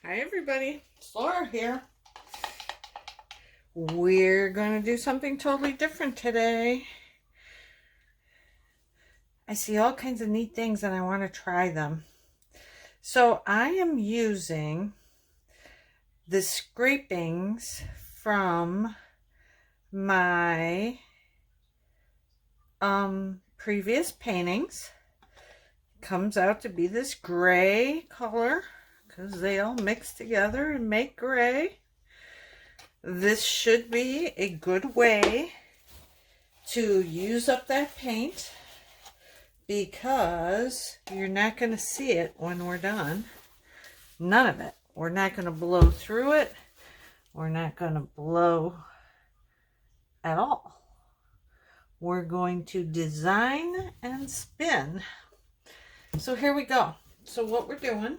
Hi everybody, it's Laura here. We're going to do something totally different today. I see all kinds of neat things and I want to try them. So I am using the scrapings from my previous paintings. Comes out to be this gray color because they all mix together and make gray. This should be a good way to use up that paint because you're not going to see it when we're done. None of it. We're not going to blow through it. We're not going to blow at all. We're going to design and spin. So here we go. So what we're doing,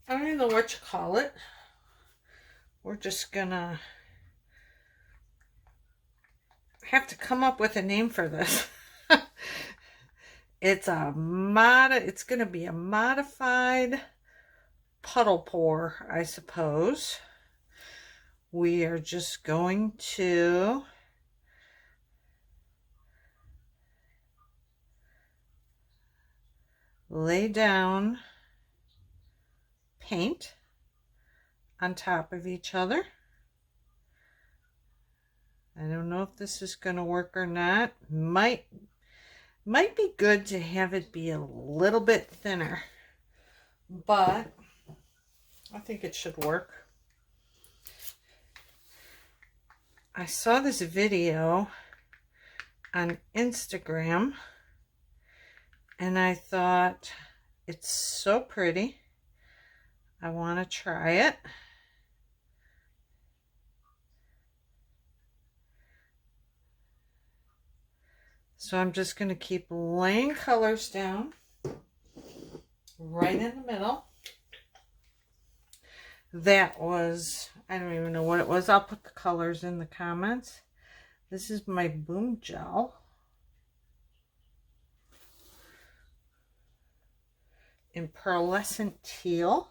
I don't even know what you call it. We're just gonna have to come up with a name for this. It's gonna be a modified puddle pour, I suppose. We are just going to lay down paint on top of each other. I don't know if this is going to work or not. Might be good to have it be a little bit thinner, but I think it should work. I saw this video on Instagram and I thought, it's so pretty. I want to try it. So I'm just going to keep laying colors down right in the middle. That was, I don't even know what it was. I'll put the colors in the comments. This is my Boom Gel in Pearlescent Teal.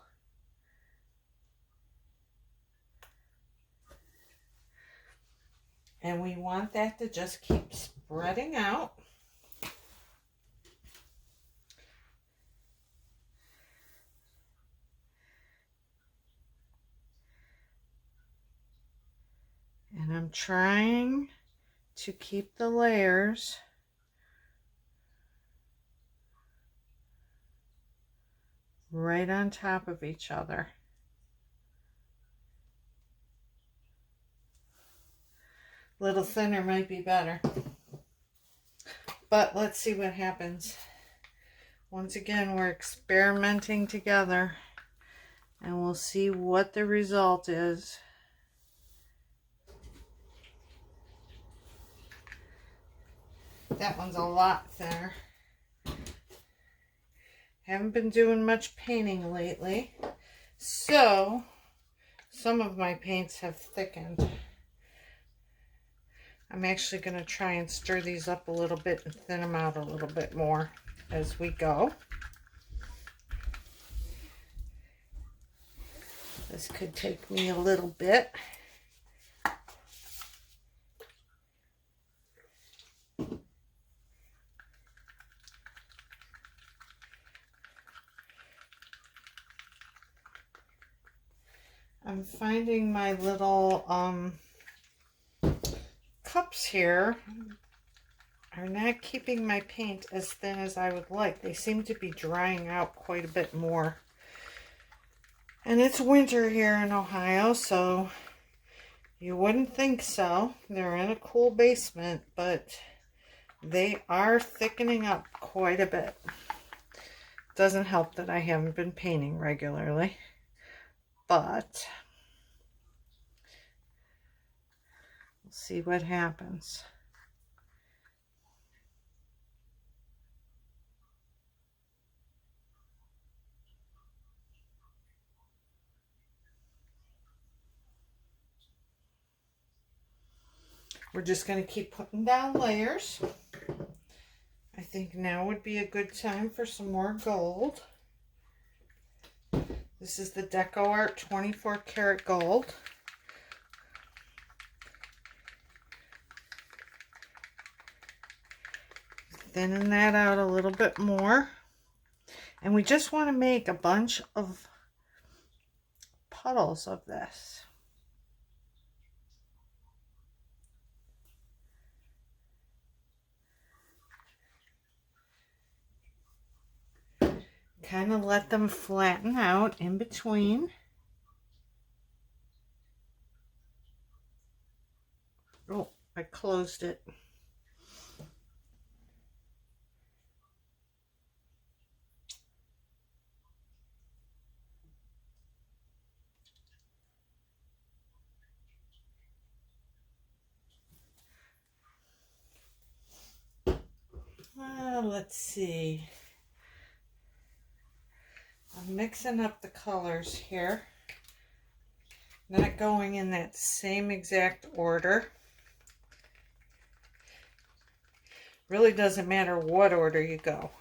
And we want that to just keep spreading out. And I'm trying to keep the layers right on top of each other. A little thinner might be better, but let's see what happens. Once again, we're experimenting together and we'll see what the result is. That one's a lot thinner. Haven't been doing much painting lately, so some of my paints have thickened. I'm actually going to try and stir these up a little bit and thin them out a little bit more as we go. This could take me a little bit. I'm finding my little cups here are not keeping my paint as thin as I would like. They seem to be drying out quite a bit more. And it's winter here in Ohio, so you wouldn't think so. They're in a cool basement, but they are thickening up quite a bit. Doesn't help that I haven't been painting regularly, but we'll see what happens. We're just going to keep putting down layers. I think now would be a good time for some more gold. This is the DecoArt 24 karat gold. Thinning that out a little bit more. And we just want to make a bunch of puddles of this. Kind of let them flatten out in between. Oh, I closed it. Let's see. I'm mixing up the colors here. Not going in that same exact order. Really doesn't matter what order you go.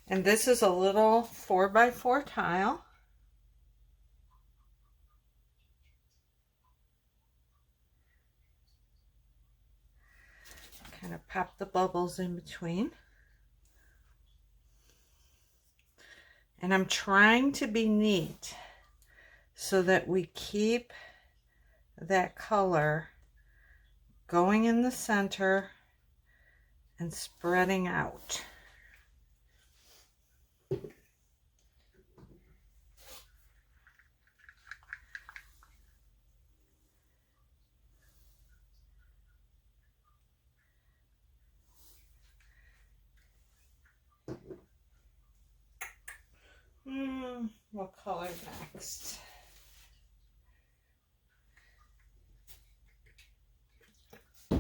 And this is a little 4x4 tile. Kind of pop the bubbles in between. And I'm trying to be neat so that we keep that color going in the center and spreading out. What color next? I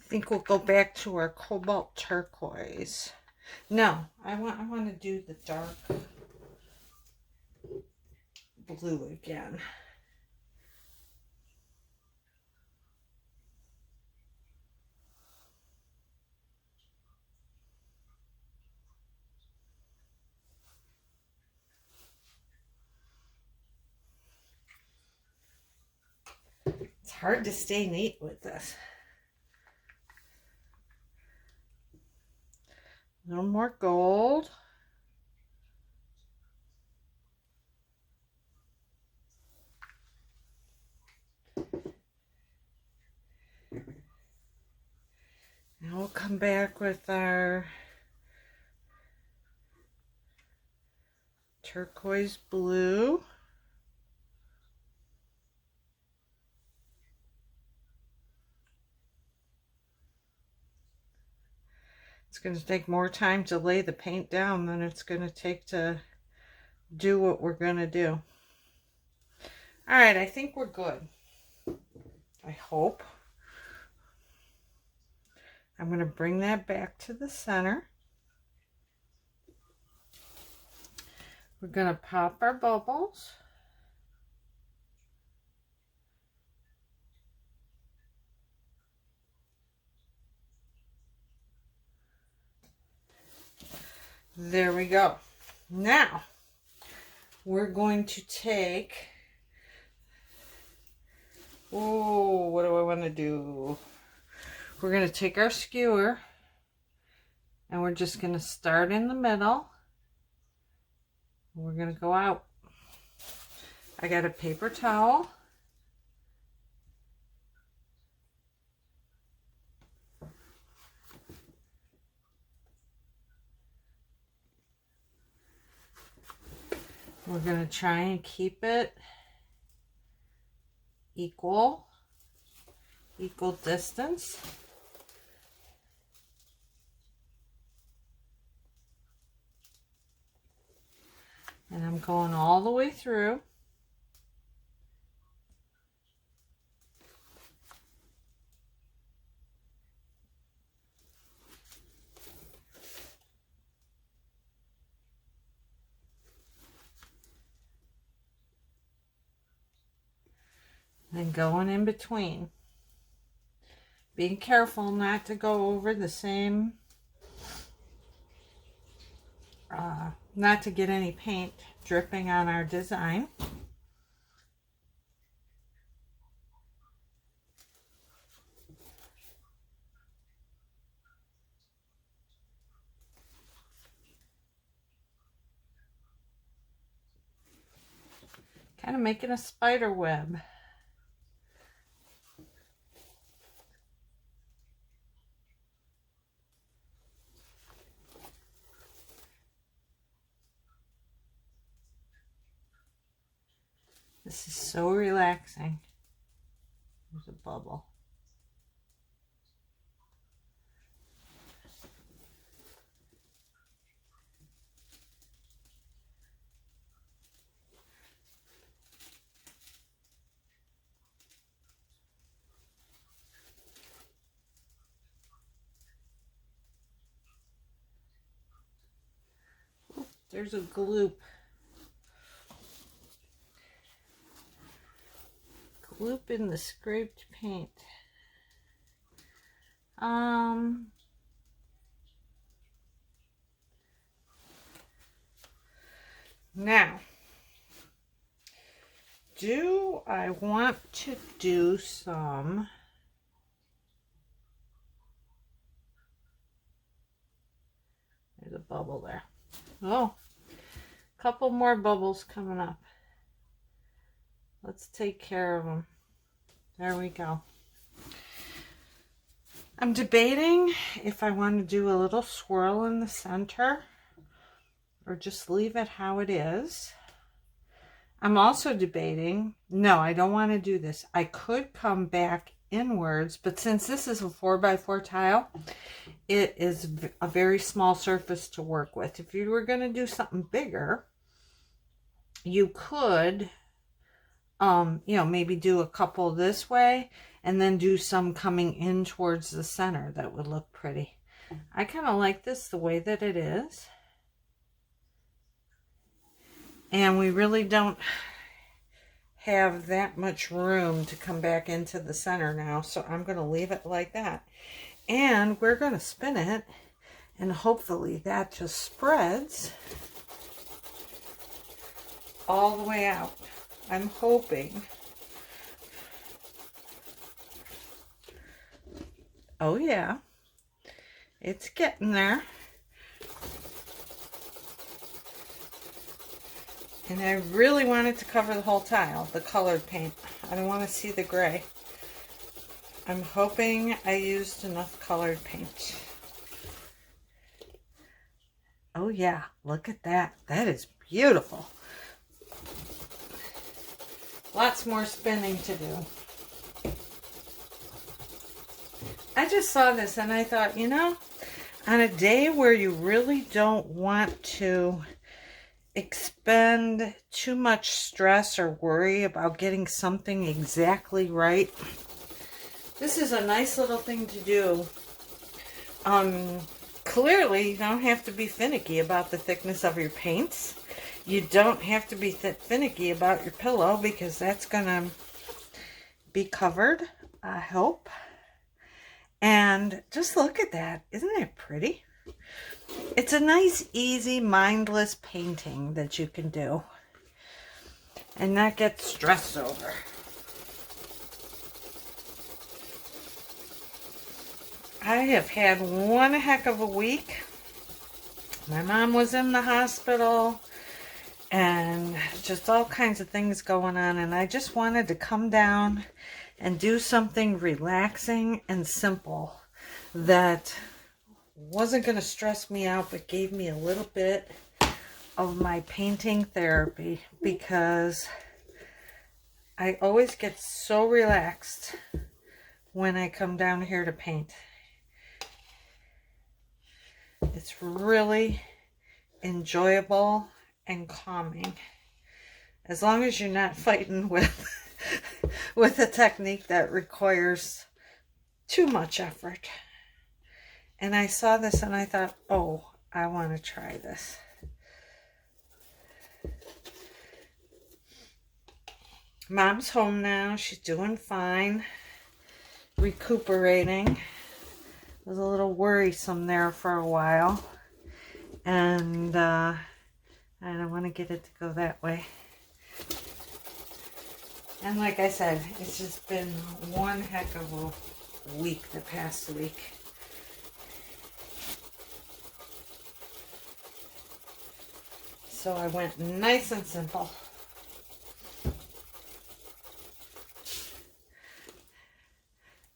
think we'll go back to our Cobalt turquoise. No, I want to do the dark blue again. It's hard to stay neat with this. A little more gold. Now we'll come back with our turquoise blue. It's going to take more time to lay the paint down than it's going to take to do what we're going to do. All right, I think we're good. I hope. I'm going to bring that back to the center. We're going to pop our bubbles. There we go. Now, we're going to take, oh, what do I want to do? We're going to take our skewer and we're just going to start in the middle. We're going to go out. I got a paper towel. We're going to try and keep it equal distance. And I'm going all the way through. and going in between. Being careful not to go over the same, not to get any paint dripping on our design. Kind of making a spider web. This is so relaxing. There's a bubble. There's a gloop. Gloop in the scraped paint. Now, do I want to do some there's a bubble there. Oh, a couple more bubbles coming up. Let's take care of them. There we go. I'm debating if I want to do a little swirl in the center or just leave it how it is. I'm also debating, no, I don't want to do this. I could come back inwards, but since this is a 4x4 tile, it is a very small surface to work with. If you were going to do something bigger, you could, you know, maybe do a couple this way and then do some coming in towards the center. That would look pretty. I kind of like this the way that it is. And we really don't have that much room to come back into the center now, so I'm going to leave it like that. And we're going to spin it, and hopefully that just spreads all the way out. I'm hoping. Oh yeah, it's getting there. And I really wanted to cover the whole tile, the colored paint. I don't want to see the gray. I'm hoping I used enough colored paint. Oh yeah, look at that. That is beautiful. Lots more spinning to do. I just saw this and I thought, you know, on a day where you really don't want to expend too much stress or worry about getting something exactly right, this is a nice little thing to do. Clearly you don't have to be finicky about the thickness of your paints. You don't have to be finicky about your pillow because that's gonna be covered, I hope. And just look at that. Isn't it pretty? It's a nice, easy, mindless painting that you can do and not get stressed over. I have had one heck of a week. My mom was in the hospital and just all kinds of things going on, and I just wanted to come down and do something relaxing and simple that wasn't going to stress me out, but gave me a little bit of my painting therapy, because I always get so relaxed when I come down here to paint. It's really enjoyable and calming, as long as you're not fighting with with a technique that requires too much effort. And I saw this and I thought, oh, I want to try this. Mom's home now. She's doing fine. Recuperating. Was a little worrisome there for a while. And I don't want to get it to go that way. And like I said, it's just been one heck of a week the past week. So I went nice and simple.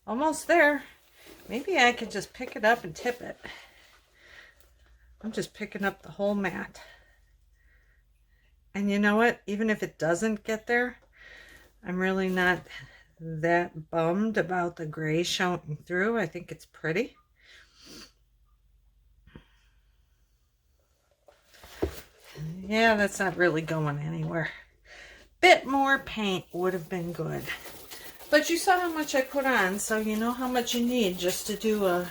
Almost there. Maybe I could just pick it up and tip it. I'm just picking up the whole mat. And you know what? Even if it doesn't get there, I'm really not that bummed about the gray showing through. I think it's pretty. Yeah, that's not really going anywhere. Bit more paint would have been good. But you saw how much I put on, so you know how much you need just to do a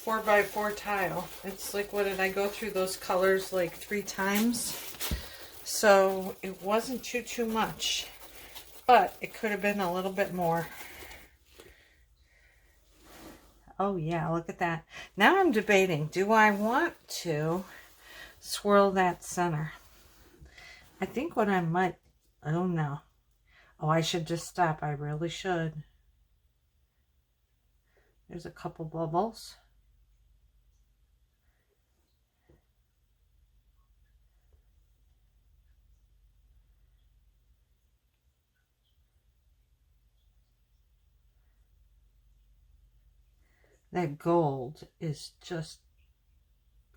4x4 tile. It's like, what did I go through those colors like 3 times? So it wasn't too much. But it could have been a little bit more. Oh yeah, look at that. Now I'm debating, do I want to swirl that center? I think what I might, I don't know. Oh, I should just stop. I really should. There's a couple bubbles. That gold is just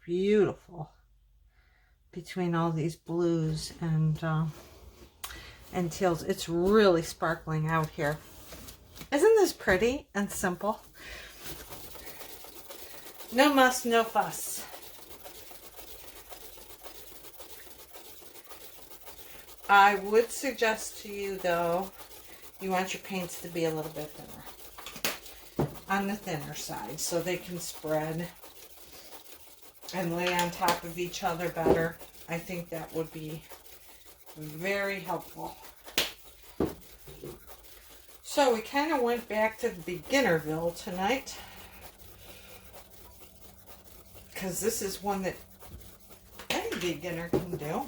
beautiful between all these blues and teals. It's really sparkling out here. Isn't this pretty and simple? No muss, no fuss. I would suggest to you, though, you want your paints to be a little bit thinner. On the thinner side, so they can spread and lay on top of each other better. I think that would be very helpful. So we kind of went back to Beginnerville tonight, because this is one that any beginner can do.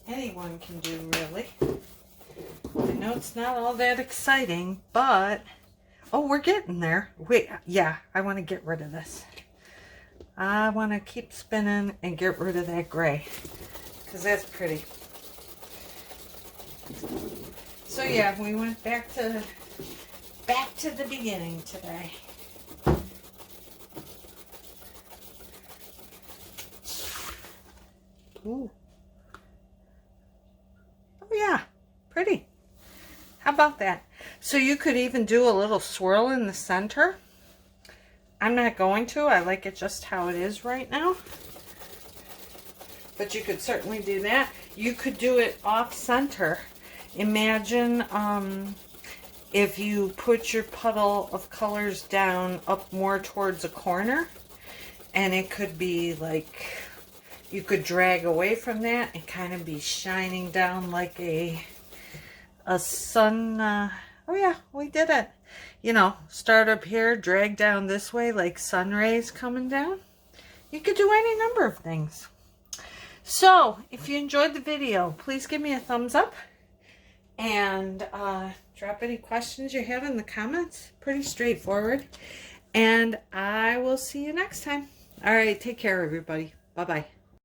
Anyone can do, really. I know it's not all that exciting, but oh, we're getting there. Wait, yeah, I want to get rid of this. I want to keep spinning and get rid of that gray, because that's pretty. So yeah, we went back to the beginning today. Ooh. Oh yeah, pretty. How about that? So you could even do a little swirl in the center. I'm not going to. I like it just how it is right now. But you could certainly do that. You could do it off center. Imagine if you put your puddle of colors down up more towards a corner, and it could be like, you could drag away from that and kind of be shining down like a sun. Oh yeah, we did it. You know, start up here, drag down this way like sun rays coming down. You could do any number of things. So if you enjoyed the video, please give me a thumbs up and drop any questions you have in the comments. Pretty straightforward. And I will see you next time. All right, take care, everybody. Bye-bye.